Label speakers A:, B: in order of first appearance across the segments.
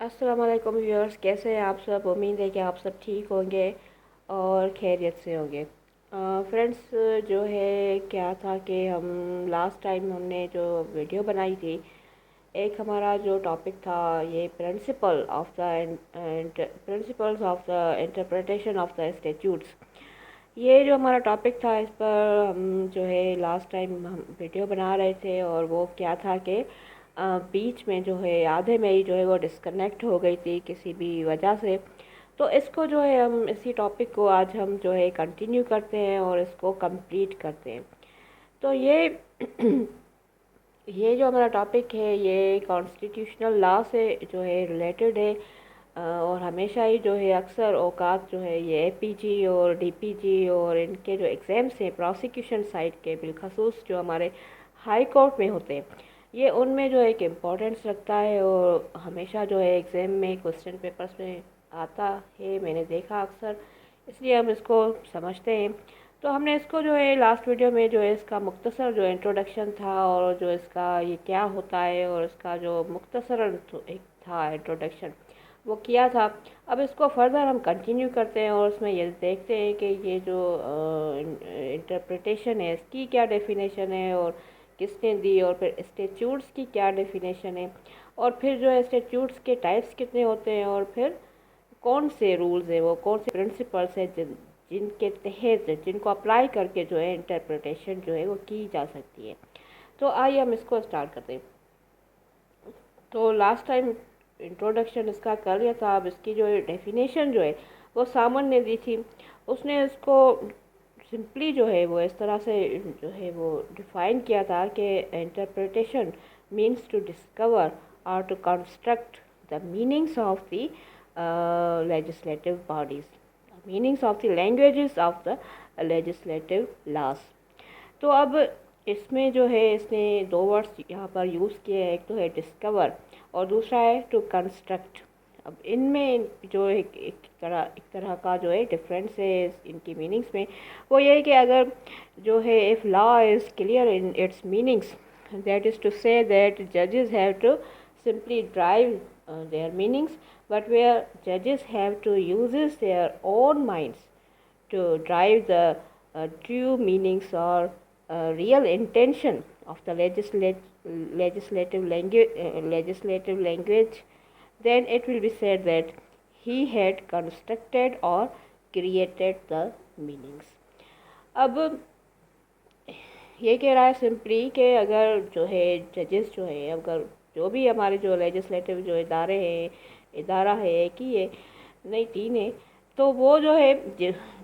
A: अस्सलाम वालेकुम व्यूअर्स, कैसे हैं आप सब। उम्मीद है कि आप सब ठीक होंगे और खैरियत से होंगे। फ्रेंड्स, जो है क्या था कि हम लास्ट टाइम हमने जो वीडियो बनाई थी, एक हमारा जो टॉपिक था ये principles of the interpretation of the statutes. ये जो हमारा टॉपिक था इस पर हम जो है लास्ट टाइम हम वीडियो बना रहे थे, और वो क्या था कि बीच में जो है आधे में ही जो है वो डिस्कनेक्ट हो गई थी किसी भी वजह से। तो इसको जो है हम इसी टॉपिक को आज हम जो है कंटिन्यू करते हैं और इसको कंप्लीट करते हैं। तो ये ये जो हमारा टॉपिक है ये कॉन्स्टिट्यूशनल लॉ से जो है रिलेटेड है। और हमेशा ही जो है अक्सर औकात जो है ये एपीजी और डीपीजी और इनके जो एग्ज़ाम्स हैं प्रोसिक्यूशन साइड के, बिलखसूस जो हमारे हाई कोर्ट में होते हैं, ये उनमें जो एक इम्पोर्टेंस रखता है और हमेशा जो है एग्ज़ाम में क्वेश्चन पेपर्स में आता है, मैंने देखा अक्सर, इसलिए हम इसको समझते हैं। तो हमने इसको जो है लास्ट वीडियो में जो है इसका मुख्तसर जो इंट्रोडक्शन था और जो इसका ये क्या होता है और इसका जो मुख्तसर एक था इंट्रोडक्शन वो किया था। अब इसको फर्दर हम कंटिन्यू करते हैं और उसमें ये देखते हैं कि ये जो इंटरप्रिटेशन है इसकी क्या डेफिनेशन है और किसने दी, और फिर स्टैट्यूट्स की क्या डेफिनेशन है, और फिर जो है स्टैट्यूट्स के टाइप्स कितने होते हैं, और फिर कौन से रूल्स हैं, वो कौन से प्रिंसिपल्स हैं जिनके तहत जिनको अप्लाई करके जो है इंटरप्रिटेशन जो है वो की जा सकती है। तो आइए हम इसको स्टार्ट करते हैं। तो लास्ट टाइम इंट्रोडक्शन इसका कर लिया था। अब इसकी जो डेफिनेशन जो है वो सामन ने दी थी। उसने इसको सिंपली जो है वो इस तरह से जो है वो डिफ़ाइन किया था कि इंटरप्रिटेशन मीन्स टू डिस्कवर और to construct the meanings of the legislative bodies, meanings of the languages of the legislative laws। तो अब इसमें जो है इसने दो वर्ड्स यहाँ पर यूज़ किए हैं, एक तो है डिस्कवर और दूसरा है टू कंस्ट्रक्ट। अब इनमें जो एक तरह का जो है डिफरेंस है इनकी मीनिंग्स में, वो ये है कि अगर जो है if law is clear in its meanings, that is to say that जजेस have to simply drive their meanings, but where judges have to use their own minds to drive the true meanings or real intention of the legislative language, then it will be said that he had constructed or created the meanings। अब ये कह रहा है simply कि अगर जो है जजेस जो है, अगर जो भी हमारे जो लेजिस्लेटिव जो इदारे हैं, इदारा है एक ही है नहीं तीन है, तो वो जो है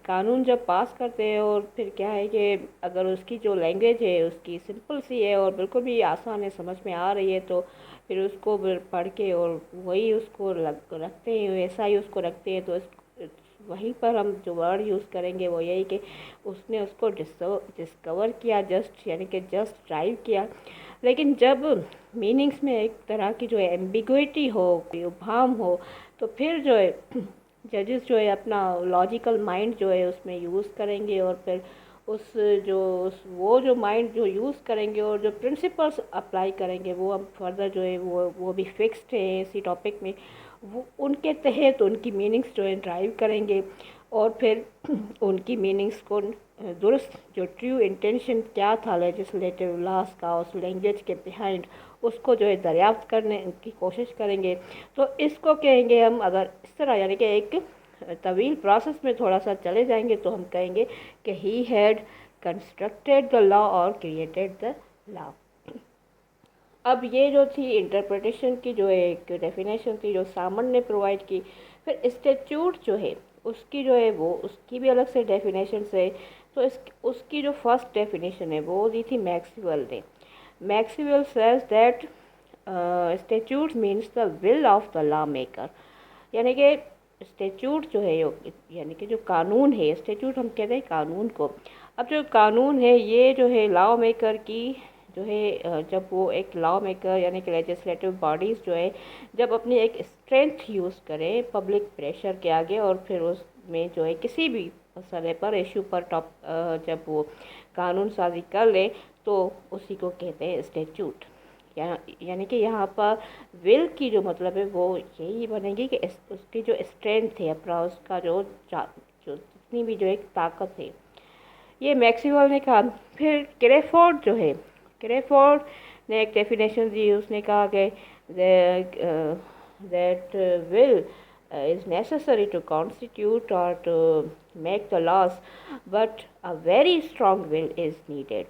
A: कानून जब पास करते हैं और फिर क्या है कि अगर उसकी जो लैंग्वेज है उसकी सिंपल सी है और बिल्कुल भी आसान है, समझ में आ रही है, तो फिर उसको पढ़ के और वही उसको रखते हैं, वैसा ही उसको रखते हैं। तो वहीं पर हम जो वर्ड यूज़ करेंगे वो यही कि उसने उसको डिस्कवर किया, जस्ट यानी कि जस्ट ड्राइव किया। लेकिन जब मीनिंग्स में एक तरह की जो है एम्बिग्विटी हो, उभाम हो, तो फिर जो है जजेस जो है अपना लॉजिकल माइंड जो है उसमें यूज़ करेंगे, और फिर वो जो माइंड जो यूज़ करेंगे और जो प्रिंसिपल्स अप्लाई करेंगे वो हम फर्दर जो है वो भी फिक्स्ड है इसी टॉपिक में, वो उनके तहत उनकी मीनिंग्स जो है ड्राइव करेंगे, और फिर उनकी मीनिंग्स को दुरुस्त जो ट्रू इंटेंशन क्या था लेजिस्लेटिव लॉस का उस लैंग्वेज के बिहाइंड, उसको जो है दरियाफ्त करने की कोशिश करेंगे। तो इसको कहेंगे हम, अगर इस तरह यानी कि एक तवील प्रोसेस में थोड़ा सा चले जाएंगे तो हम कहेंगे कि he had constructed the law और क्रिएटेड द लॉ। अब ये जो थी इंटरप्रिटेशन की जो एक डेफिनेशन थी जो सामन ने प्रोवाइड की। फिर स्टैट्यूट जो है उसकी जो है वो उसकी भी अलग से डेफिनेशन है। तो उसकी जो फर्स्ट डेफिनेशन है वो दी थी मैक्सवेल ने। Maxwell says that statute means the will of the law maker, यानी कि स्टैट्यूट जो है यानी कि जो कानून है, स्टैट्यूट हम कहते हैं कानून को। अब जो कानून है ये जो है लॉ मेकर की जो है, जब वो एक लॉ मेकर यानी कि लेजिस्लेटिव बॉडीज़ जो है जब अपनी एक स्ट्रेंथ यूज़ करें पब्लिक प्रेशर के आगे, और फिर उसमें जो है किसी भी मसले पर इशू पर जब वो कानून साजी कर ले, तो उसी को कहते हैं स्टैट्यूट। یعنی کہ یہاں پر ول کی جو مطلب ہے وہ یہی بنے گی کہ اس کی جو اسٹرینتھ ہے اپنا، اس کا جو جتنی بھی جو ایک طاقت ہے، یہ میکسویل نے کہا۔ پھر کریفورڈ جو ہے، کریفورڈ نے ایک ڈیفینیشن دی، اس نے کہا کہ that will is necessary to constitute or to make the laws, but a very strong will is needed۔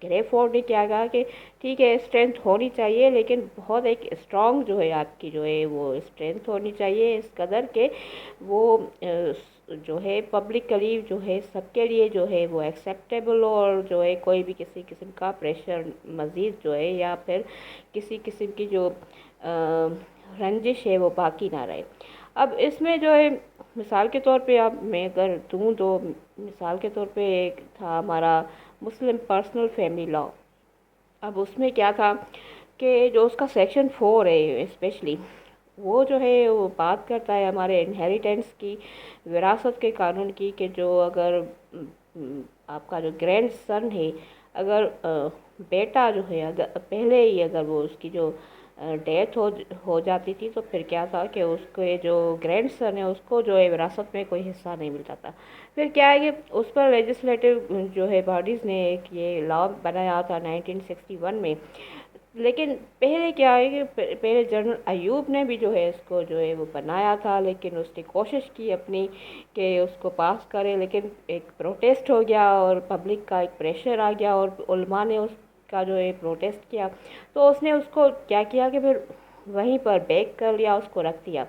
A: کریفورڈ نے کیا کہا کہ ٹھیک ہے اسٹرینتھ ہونی چاہیے، لیکن بہت ایک اسٹرانگ جو ہے آپ کی جو ہے وہ اسٹرینتھ ہونی چاہیے، اس قدر کہ وہ جو ہے پبلکلی جو ہے سب کے لیے جو ہے وہ ایکسیپٹیبل، اور جو ہے کوئی بھی کسی قسم کا پریشر مزید جو ہے یا پھر کسی قسم کی جو رنجش ہے وہ باقی نہ رہے۔ اب اس میں جو ہے مثال کے طور پہ اب میں اگر دوں تو مثال کے طور پہ ایک تھا ہمارا مسلم پرسنل فیملی لاء۔ اب اس میں کیا تھا کہ جو اس کا سیکشن 4 ہے اسپیشلی، وہ جو ہے وہ بات کرتا ہے ہمارے انہیریٹنس کی، وراثت کے قانون کی، کہ جو اگر آپ کا جو گرینڈ سن ہے، اگر بیٹا جو ہے اگر پہلے ہی اگر وہ اس کی جو ڈیتھ ہو جاتی تھی، تو پھر کیا تھا کہ اس کے جو گرینڈ سن ہے اس کو جو ہے وراثت میں کوئی حصہ نہیں ملتا تھا۔ پھر کیا ہے کہ اس پر لیجسلیٹو جو ہے باڈیز نے ایک یہ لا بنایا تھا 1961 میں، لیکن پہلے کیا ہے کہ پہلے جنرل ایوب نے بھی جو ہے اس کو جو ہے وہ بنایا تھا، لیکن اس نے کوشش کی اپنی کہ اس کو پاس کرے، لیکن ایک پروٹیسٹ ہو گیا اور پبلک کا ایک پریشر آ گیا اور علماء نے اس کا جو ہے پروٹیسٹ کیا، تو اس نے اس کو کیا کیا کہ پھر وہیں پر بیک کر لیا، اس کو رکھ دیا۔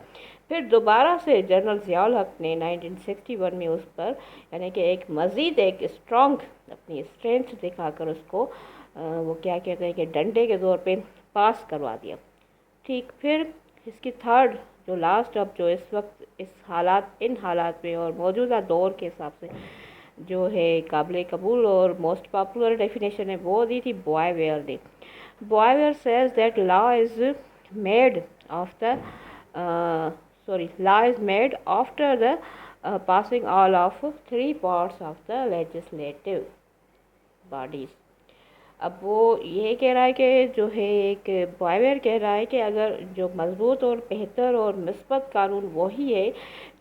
A: پھر دوبارہ سے جنرل ضیاء الحق نے 1961 میں اس پر یعنی کہ ایک مزید ایک اسٹرانگ اپنی اسٹرینتھ دکھا کر اس کو وہ کیا کہتے ہیں کہ ڈنڈے کے طور پہ پاس کروا دیا۔ ٹھیک، پھر اس کی تھرڈ جو لاسٹ اب جو اس وقت ان حالات میں اور موجودہ دور کے حساب سے جو ہے قابل قبول اور موسٹ پاپولر ڈیفینیشن ہے، وہ دی تھی بوائے نے۔ Boy says that law is made after the passing all of 3 parts of the legislative bodies۔ اب وہ یہ کہہ رہا ہے کہ جو ہے ایک بوائر کہہ رہا ہے کہ اگر جو مضبوط اور بہتر اور مثبت قانون وہی ہے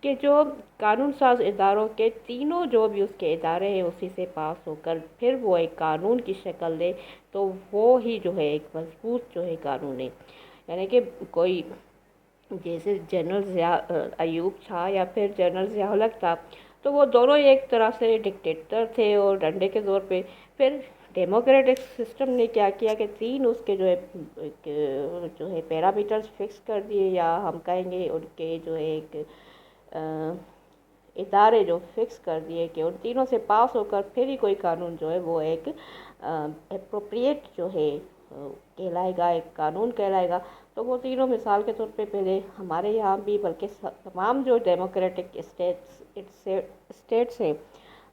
A: کہ جو قانون ساز اداروں کے تینوں جو بھی اس کے ادارے ہیں اسی سے پاس ہو کر پھر وہ ایک قانون کی شکل دے، تو وہ ہی جو ہے ایک مضبوط جو ہے قانون ہے۔ یعنی کہ کوئی جیسے جنرل ضیاء ایوب تھا یا پھر جنرل ضیاء الحق تھا، تو وہ دونوں ایک طرح سے ڈکٹیٹر تھے اور ڈنڈے کے زور پہ۔ پھر ڈیموکریٹک سسٹم نے کیا کیا کہ 3 اس کے جو ہے پیرامیٹرز فکس کر دیے، یا ہم کہیں گے ان کے جو ایک ادارے جو فکس کر دیے کہ ان تینوں سے پاس ہو کر پھر ہی کوئی قانون جو ہے وہ ایک اپروپریٹ جو ہے کہلائے گا، ایک قانون کہلائے گا۔ تو وہ تینوں مثال کے طور پہ پہلے ہمارے یہاں بھی بلکہ تمام جو ڈیموکریٹک اسٹیٹس ہیں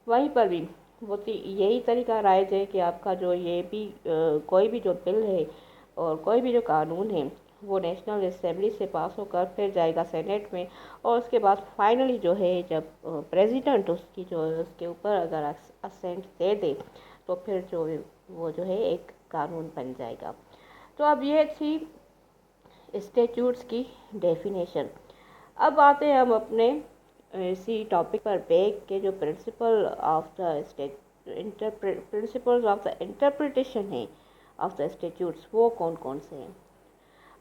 A: وہیں پر بھی وہ یہی طریقہ رائج ہے کہ آپ کا جو یہ بھی کوئی بھی جو بل ہے اور کوئی بھی جو قانون ہے وہ نیشنل اسمبلی سے پاس ہو کر پھر جائے گا سینیٹ میں، اور اس کے بعد فائنلی جو ہے جب پریزیڈنٹ اس کے اوپر اگر اسینٹ دے دے تو پھر وہ جو ہے ایک قانون بن جائے گا۔ تو اب یہ تھی اسٹیچوٹس کی ڈیفینیشن۔ اب آتے ہیں ہم اپنے اسی ٹاپک پر بیک کے جو پرنسپلز آف دا انٹرپریٹیشن ہے آف دا اسٹیچوٹس، وہ کون کون سے ہیں۔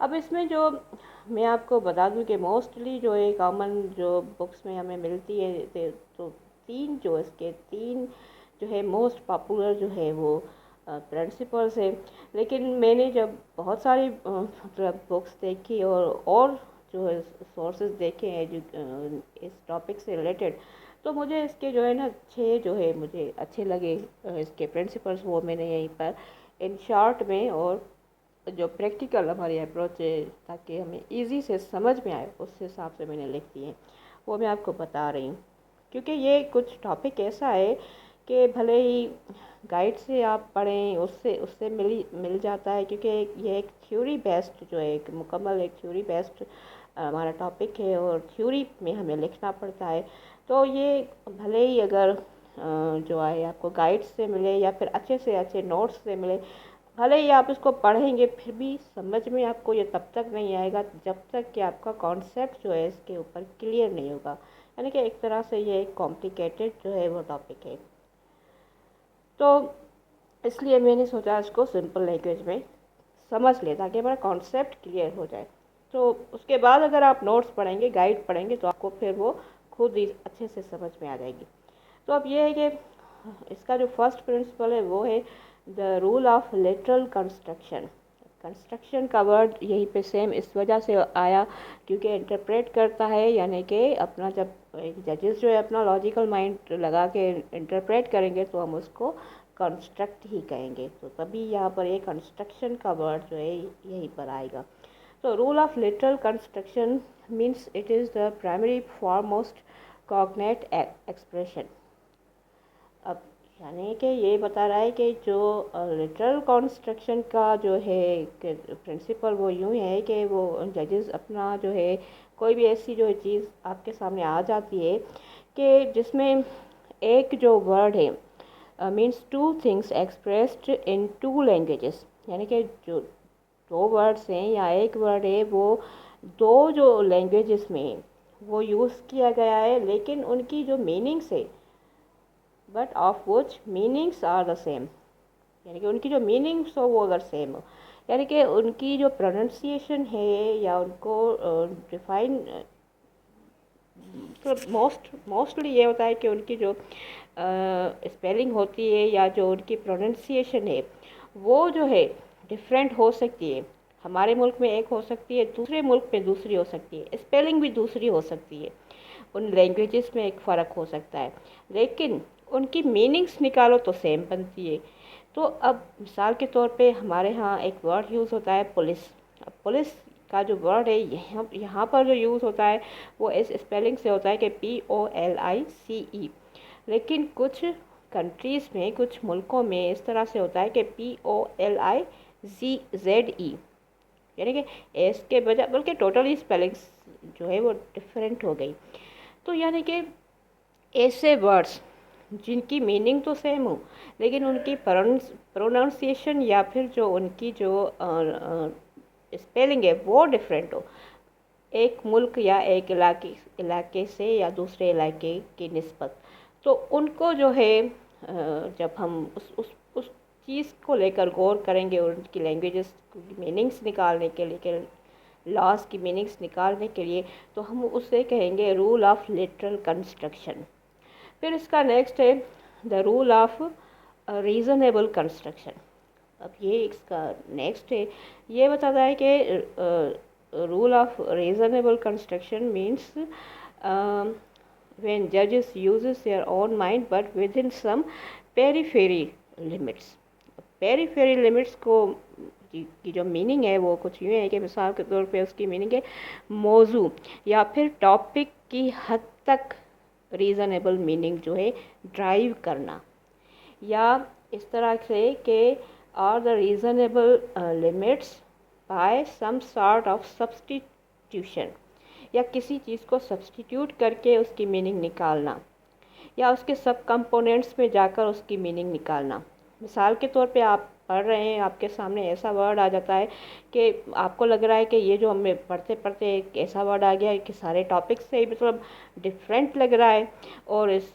A: اب اس میں جو میں آپ کو بتا دوں کہ موسٹلی جو ہے کامن جو بکس میں ہمیں ملتی ہے تو 3 جو ہے موسٹ پاپولر جو ہے وہ پرنسپلز ہیں، لیکن میں نے جب بہت ساری مطلب بکس دیکھی اور جو ہے سورسز دیکھے ہیں اس ٹاپک سے ریلیٹڈ، تو مجھے اس کے جو ہے نا 6 جو ہے مجھے اچھے لگے اس کے پرنسپلز، وہ میں نے یہیں پر ان شارٹ میں اور جو پریکٹیکل ہماری اپروچ ہے تاکہ ہمیں ایزی سے سمجھ میں آئے اس حساب سے میں نے لکھ دی ہیں، وہ میں آپ کو بتا رہی ہوں۔ کیونکہ یہ کچھ ٹاپک ایسا ہے کہ بھلے ہی گائیڈ سے آپ پڑھیں اس سے مل جاتا ہے، کیونکہ یہ ایک تھیوری بیسڈ جو ہے ایک مکمل ایک تھیوری بیسڈ ہمارا ٹاپک ہے اور تھیوری میں ہمیں لکھنا پڑتا ہے، تو یہ بھلے ہی اگر جو ہے آپ کو گائیڈ سے ملے یا پھر اچھے سے اچھے نوٹس سے ملے، भले ही आप इसको पढ़ेंगे फिर भी समझ में आपको ये तब तक नहीं आएगा जब तक कि आपका कॉन्सेप्ट जो है इसके ऊपर क्लियर नहीं होगा। यानी कि एक तरह से ये एक कॉम्प्लिकेटेड जो है वो टॉपिक है, तो इसलिए मैंने सोचा इसको सिंपल लैंग्वेज में समझ ले ताकि हमारा कॉन्सेप्ट क्लियर हो जाए। तो उसके बाद अगर आप नोट्स पढ़ेंगे, गाइड पढ़ेंगे, तो आपको फिर वो खुद ही अच्छे से समझ में आ जाएगी। तो अब ये है कि इसका जो फर्स्ट प्रिंसिपल है वो है the rule of literal construction. Construction का वर्ड यहीं पे सेम इस वजह से आया क्योंकि इंटरप्रेट करता है, यानी कि अपना जब जजेस जो है अपना लॉजिकल माइंड लगा के इंटरप्रेट करेंगे तो हम उसको कंस्ट्रक्ट ही कहेंगे। तो तभी यहाँ पर ये कंस्ट्रक्शन का वर्ड जो है यहीं पर आएगा। तो rule of literal construction means it is the primary foremost cognate expression. अब यानी कि ये बता रहा है कि जो लिटरल कंस्ट्रक्शन का जो है प्रिंसिपल वो यूँ है कि वो जजेस अपना जो है कोई भी ऐसी जो चीज़ आपके सामने आ जाती है कि जिसमें एक जो वर्ड है means two things expressed in to languages, यानी कि जो दो वर्ड्स हैं या एक वर्ड है वो दो जो लैंग्वेजेस में वो यूज़ किया गया है, लेकिन उनकी जो मीनिंग्स है but of which meanings are the same, यानी कि उनकी जो मीनिंग्स हो वो अगर सेम हो, यानी कि उनकी जो प्रोनाउंसिएशन है या उनको डिफाइन मोस्टली ये होता है कि उनकी जो स्पेलिंग होती है या जो उनकी प्रोनाउंसिएशन है वो जो है डिफरेंट हो सकती है। हमारे मुल्क में एक हो सकती है, दूसरे मुल्क में दूसरी हो सकती है, स्पेलिंग भी दूसरी हो सकती है, उन लैंग्वेजेस में एक फ़र्क हो सकता है, लेकिन उनकी मीनिंग्स निकालो तो सेम बनती है। तो अब मिसाल के तौर पे हमारे यहाँ एक वर्ड यूज़ होता है पुलिस। अब पुलिस का जो वर्ड है यहाँ पर जो यूज़ होता है वो इस स्पेलिंग से होता है कि POLICE, लेकिन कुछ कंट्रीज़ में कुछ मुल्कों में इस तरह से होता है कि POLIZZE, यानी कि एस के बजाय बल्कि टोटली स्पेलिंग्स जो है वो डिफरेंट हो गई। तो यानी कि ऐसे वर्ड्स जिनकी मीनिंग तो सेम हो लेकिन उनकी प्रोनाउंसिएशन या फिर जो उनकी जो स्पेलिंग है वो डिफरेंट हो, एक मुल्क या एक इलाके से या दूसरे इलाके की निस्बत, तो उनको जो है जब हम उस चीज़ को लेकर गौर करेंगे और उनकी लैंग्वेजेस की मीनिंग्स निकालने के लिए, लॉज की मीनिंग्स निकालने के लिए, तो हम उसे कहेंगे रूल ऑफ लिटरल कंस्ट्रक्शन। फिर इसका नेक्स्ट है the rule of reasonable construction. अब ये इसका नेक्स्ट है, ये बताता है कि rule of reasonable construction means when judges uses their own mind but within some periphery limits। Periphery limits को की जो मीनिंग है वो कुछ यूँ है कि मिसाल के तौर पे उसकी मीनिंग है मौजू या फिर टॉपिक की हद तक रीज़नेबल मीनिंग जो है ड्राइव करना, या इस तरह से कि are the reasonable limits by some sort of substitution, या किसी चीज़ को सब्स्टिट्यूट करके उसकी मीनिंग निकालना या उसके सब कंपोनेंट्स में जाकर उसकी मीनिंग निकालना। मिसाल के तौर पे आप पढ़ रहे हैं, आपके सामने ऐसा वर्ड आ जाता है कि आपको लग रहा है कि ये जो हमें पढ़ते पढ़ते एक ऐसा वर्ड आ गया है कि सारे टॉपिक से मतलब डिफरेंट लग रहा है और इस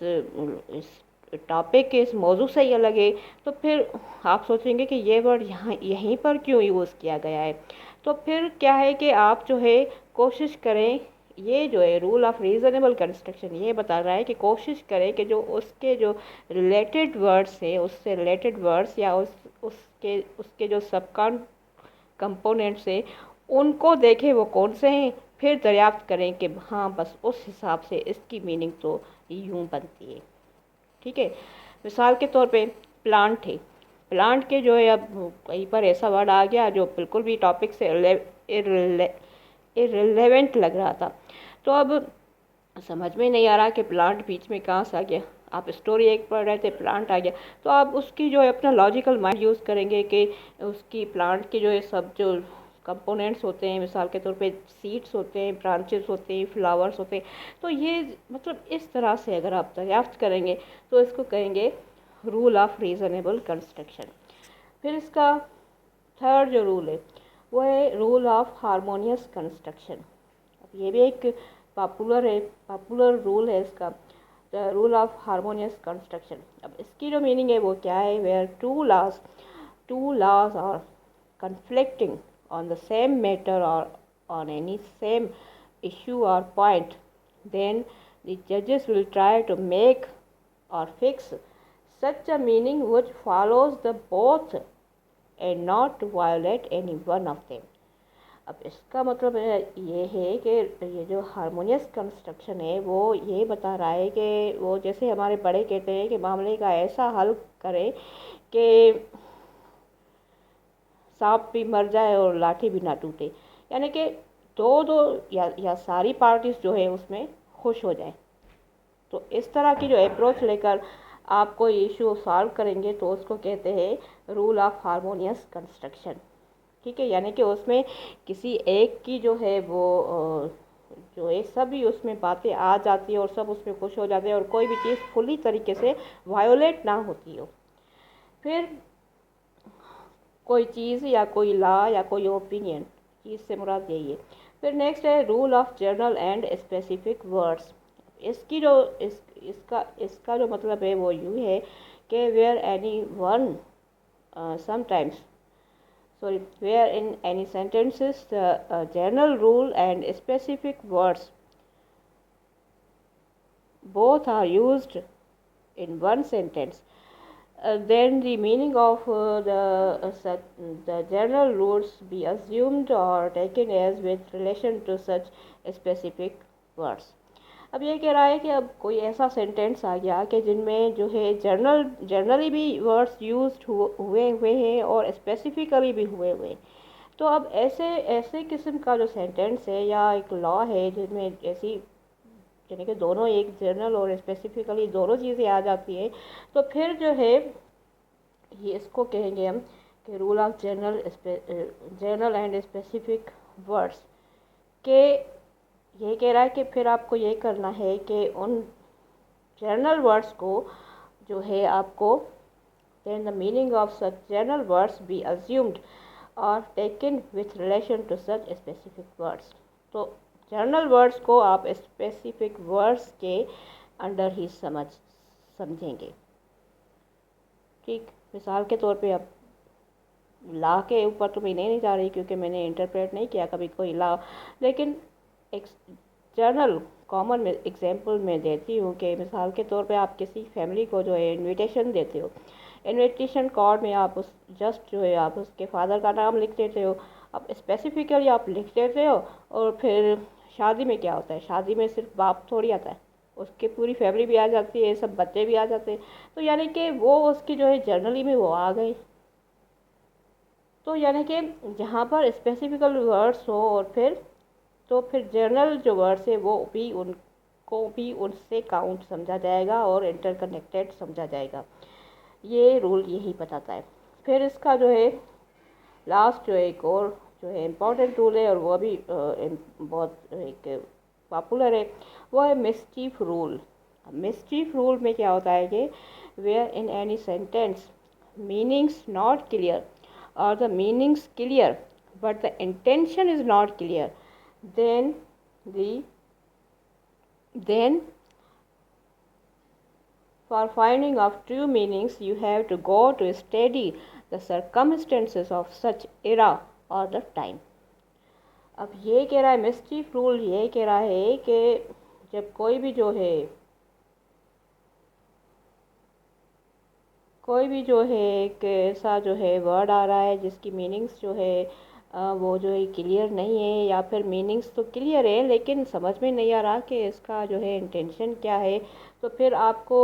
A: टॉपिक के इस मौजू से ही अलग है, तो फिर आप सोचेंगे कि ये वर्ड यहीं पर क्यों यूज़ किया गया है। तो फिर क्या है कि आप जो है कोशिश करें, ये जो है रूल ऑफ रीज़नेबल कंस्ट्रक्शन ये बता रहा है कि कोशिश करें कि जो उसके जो रिलेटेड वर्ड्स हैं उससे रिलेटेड वर्ड्स या उसके जो सब कंपोनेंट्स हैं उनको देखें वो कौन से हैं, फिर दरियाफ्त करें कि हाँ बस उस हिसाब से इसकी मीनिंग तो यूँ बनती है। ठीक है, मिसाल के तौर पे प्लांट है, प्लांट के जो है अब कहीं पर ऐसा वर्ड आ गया जो बिल्कुल भी टॉपिक से इर्रेलेवेंट लग रहा था, तो अब समझ में नहीं आ रहा कि प्लांट बीच में कहाँ से आ गया। आप स्टोरी एक पढ़ रहे थे, प्लांट आ गया, तो आप उसकी जो है अपना लॉजिकल माइंड यूज़ करेंगे कि उसकी प्लांट के जो है सब जो कंपोनेंट्स होते हैं, मिसाल के तौर पे सीड्स होते हैं, ब्रांचेस होते हैं, फ्लावर्स होते हैं, तो ये मतलब इस तरह से अगर आप दरियाफ्त करेंगे तो इसको कहेंगे रूल ऑफ रीज़नेबल कंस्ट्रक्शन। फिर इसका थर्ड जो रूल है वो है रूल ऑफ हारमोनियस कंस्ट्रक्शन। अब ये भी एक पॉपुलर रूल है इसका, the rule of harmonious construction. अब इसकी जो मीनिंग है वो क्या है, where two laws are conflicting on the same matter or on any same issue or point, then the judges will try to make or fix such a meaning which follows the both and not to violate any one of them। अब इसका मतलब ये है कि ये जो harmonious construction है वो ये बता रहा है कि वो जैसे हमारे बड़े कहते हैं कि मामले का ऐसा हल करे कि सांप भी मर जाए और लाठी भी ना टूटे, यानी कि दो या सारी पार्टीज जो है उसमें खुश हो जाए। तो इस तरह की जो अप्रोच लेकर आप कोई इशू सॉल्व करेंगे तो उसको कहते हैं रूल ऑफ हारमोनियस कंस्ट्रक्शन। ठीक है, यानी कि उसमें किसी एक की जो है वो जो है सभी उसमें बातें आ जाती है और सब उसमें खुश हो जाते हैं और कोई भी चीज़ फुली तरीके से वायोलेट ना होती हो। फिर कोई चीज़ या कोई लॉ या कोई ओपिनियन, चीज़ से मुराद यही है। फिर नेक्स्ट है rule of general and specific words. इसकी जो इसका जो मतलब है वो यूँ है कि where any one sometimes where in any sentences the general rule and specific words both are used in one sentence, then the meaning of the general rules be assumed or taken as with relation to such specific words। अब ये कह रहा है कि अब कोई ऐसा sentence आ गया कि जिनमें जो है जनरली भी वर्ड्स यूज्ड हुए हैं और स्पेसिफिकली भी हुए, तो अब ऐसे किस्म का जो सेंटेंस है या एक लॉ है जिनमें ऐसी यानी कि दोनों एक जनरल और स्पेसिफिकली दोनों चीज़ें आ जाती है, तो फिर जो है ये इसको कहेंगे हम कि rule of general and specific words के। ये कह रहा है कि फिर आपको ये करना है कि उन जनरल वर्ड्स को जो है आपको then the meaning of such general words be assumed or taken with relation to such specific words। तो जनरल वर्ड्स को आप स्पेसिफिक वर्ड्स के अंडर ही समझेंगे। ठीक, मिसाल के तौर पे अब ला के ऊपर तो मैं नहीं जा रही क्योंकि मैंने इंटरप्रेट नहीं किया कभी कोई ला, लेकिन एक जनरल कॉमन में एग्जांपल मैं देती हूँ कि मिसाल के तौर पे आप किसी फैमिली को जो है इनविटेशन देते हो, इनविटेशन कार्ड में आप उस जस्ट जो है आप उसके फादर का नाम लिख देते हो, अब स्पेसिफिकली आप लिख देते हो। और फिर शादी में क्या होता है, शादी में सिर्फ बाप थोड़ी आता है, उसकी पूरी फैमिली भी आ जाती है, सब बच्चे भी आ जाते हैं, तो यानी कि वो उसकी जो है जनरली में वो आ गए। तो यानी कि जहाँ पर स्पेसिफिकल वर्ड्स हो और फिर जनरल जो वर्ड्स है वो भी उनको भी उनसे काउंट समझा जाएगा और इंटरकनेक्टेड समझा जाएगा। ये रूल यही बताता है। फिर इसका जो है लास्ट जो एक और जो है इम्पॉर्टेंट रूल है और वो भी बहुत एक पॉपुलर है, वो है मिसचीफ रूल। मिसचीफ रूल में क्या होता है कि where in any sentence meanings not clear और the meanings clear but the intention is not clear, then for finding of true meanings you have to go to study the circumstances of such era or the time। अब ये कह रहा है mischief rule, ये कह रहा है कि जब कोई भी जो है एक ऐसा जो है वर्ड आ रहा है जिसकी मीनिंग्स जो है वो जो है क्लियर नहीं है, या फिर मीनिंग्स तो क्लियर है लेकिन समझ में नहीं आ रहा कि इसका जो है इंटेंशन क्या है, तो फिर आपको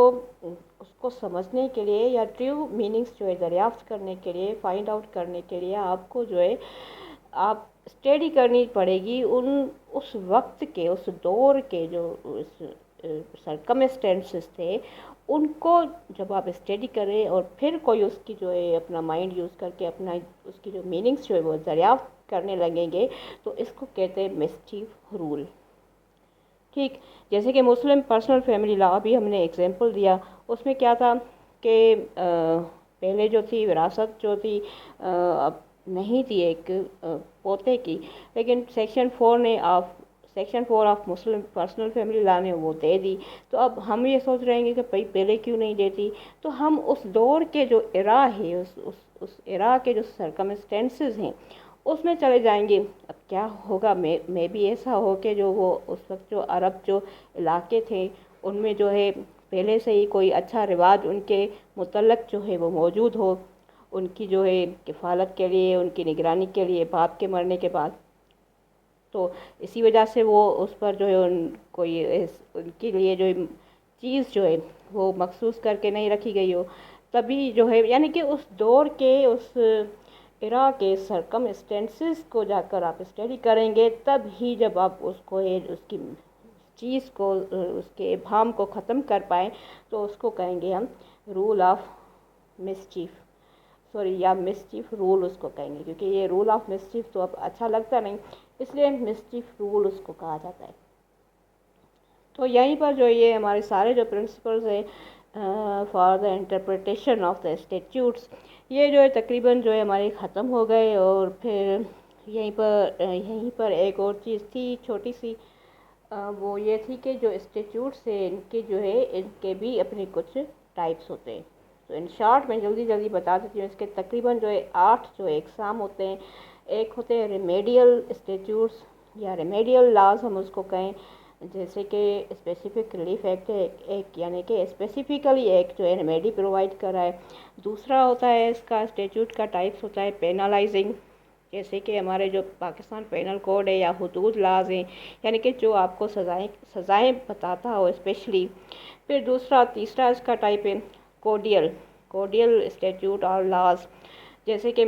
A: उसको समझने के लिए या ट्रू मीनिंग्स जो है दरियाफ्त करने के लिए, फाइंड आउट करने के लिए आपको जो है आप स्टडी करनी पड़ेगी उस वक्त के, उस दौर के जो सर्कमस्टेंसेस थे उनको जब आप स्टडी करें और फिर कोई उसकी जो है अपना माइंड यूज़ करके अपना उसकी जो मीनिंग्स जो है वो दरियाफ्त करने लगेंगे, तो इसको कहते हैं मिसचीफ रूल। ठीक, जैसे कि मुस्लिम पर्सनल फैमिली लॉ भी हमने एग्जांपल दिया, उसमें क्या था कि पहले जो थी विरासत जो थी نہیں تھی ایک پوتے کی، لیکن section 4 of Muslim personal family law نے وہ دے دی. تو اب ہم یہ سوچ رہے ہیں کہ بھائی پہلے کیوں نہیں دیتی. تو ہم اس دور کے جو ایرا ہے، اس ایرا کے جو سرکمسٹینسز ہیں اس میں چلے جائیں گے. اب کیا ہوگا، میں بھی ایسا ہو کہ جو وہ اس وقت جو عرب جو علاقے تھے ان میں جو ہے پہلے سے ہی کوئی اچھا رواج ان کے متعلق جو ہے وہ موجود ہو، ان کی جو ہے کفالت کے لیے، ان کی نگرانی کے لیے باپ کے مرنے کے بعد. تو اسی وجہ سے وہ اس پر جو ہے ان کے لیے جو چیز جو ہے وہ مخصوص کر کے نہیں رکھی گئی ہو. تبھی جو ہے یعنی کہ اس دور کے اس ایرا کے سرکم اسٹینسز کو جا کر آپ اسٹڈی کریں گے، تب ہی جب آپ اس کو اس کی چیز کو اس کے ابہام کو ختم کر پائیں تو اس کو کہیں گے ہم رول آف مسچیف، یا مسچیف رول اس کو کہیں گے، کیونکہ یہ رول آف مسچیف تو اب اچھا لگتا نہیں، اس لیے مسچیف رول اس کو کہا جاتا ہے. تو یہیں پر جو یہ ہمارے سارے جو پرنسپلز ہیں for the interpretation of the statutes, یہ جو ہے تقریباً جو ہے ہمارے ختم ہو گئے. اور پھر یہیں پر ایک اور چیز تھی چھوٹی سی، وہ یہ تھی کہ جو اسٹیچیوٹس ہیں ان کے جو ہے ان کے بھی اپنے کچھ ٹائپس ہوتے ہیں. تو ان شارٹ میں جلدی بتا دیتی ہوں. اس کے تقریباً جو ہے 8 جو اقسام ہوتے ہیں. ایک ہوتے ہیں ریمیڈیل اسٹیچیوٹس یا ریمیڈیل لاز ہم اس کو کہیں، جیسے کہ اسپیسیفک ریلیف ایکٹ ہے ایک، یعنی کہ اسپیسیفکلی ایک جو ہے ریمیڈی پرووائڈ کرا ہے. دوسرا ہوتا ہے اس کا اسٹیچیوٹ کا ٹائپس ہوتا ہے پینالائزنگ، جیسے کہ ہمارے جو پاکستان پینل کوڈ ہے یا حدود لاز ہیں، یعنی کہ جو آپ کو سزائیں بتاتا ہو اسپیشلی. پھر تیسرا اس کا ٹائپ ہے کوڈیل اسٹیچیوٹ اور لاز، جیسے کہ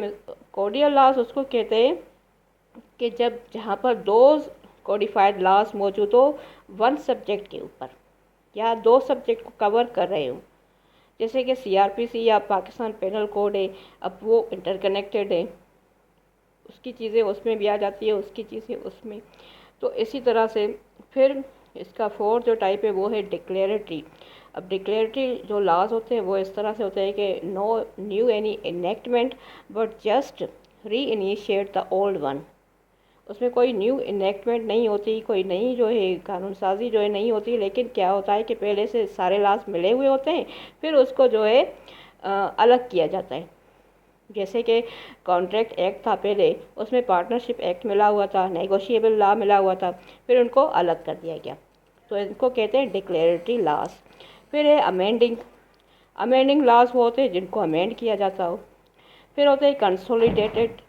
A: کوڈیل لاز اس کو کہتے ہیں کہ جہاں پر 2 کوڈیفائڈ لاز موجود ہو 1 سبجیکٹ کے اوپر، یا 2 سبجیکٹ کو کور کر رہے ہوں، جیسے کہ CRPC یا پاکستان پینل کوڈ ہے. اب وہ انٹر کنیکٹڈ ہے، اس کی چیزیں اس میں بھی آ جاتی ہے، اس کی چیزیں اس میں. تو اسی طرح سے پھر اس کا 4 جو ٹائپ ہے وہ ہے ڈکلیریٹری. اب ڈکلیریٹری جو لاز ہوتے ہیں وہ اس طرح سے ہوتے ہیں کہ no new any enactment but just reinitiate the old one. اس میں کوئی نیو انیکٹمنٹ نہیں ہوتی، کوئی نئی جو ہے قانون سازی جو ہے نہیں ہوتی، لیکن کیا ہوتا ہے کہ پہلے سے سارے لاز ملے ہوئے ہوتے ہیں، پھر اس کو جو ہے الگ کیا جاتا ہے. جیسے کہ کانٹریکٹ ایکٹ تھا پہلے، اس میں پارٹنرشپ ایکٹ ملا ہوا تھا، نیگوشیبل لا ملا ہوا تھا، پھر ان کو الگ کر دیا گیا. تو ان کو کہتے ہیں ڈکلیریٹری لاز. پھر ہے امینڈنگ لاز وہ ہوتے ہیں جن کو امینڈ کیا جاتا ہو. پھر ہوتے ہیں کنسولیڈیٹڈ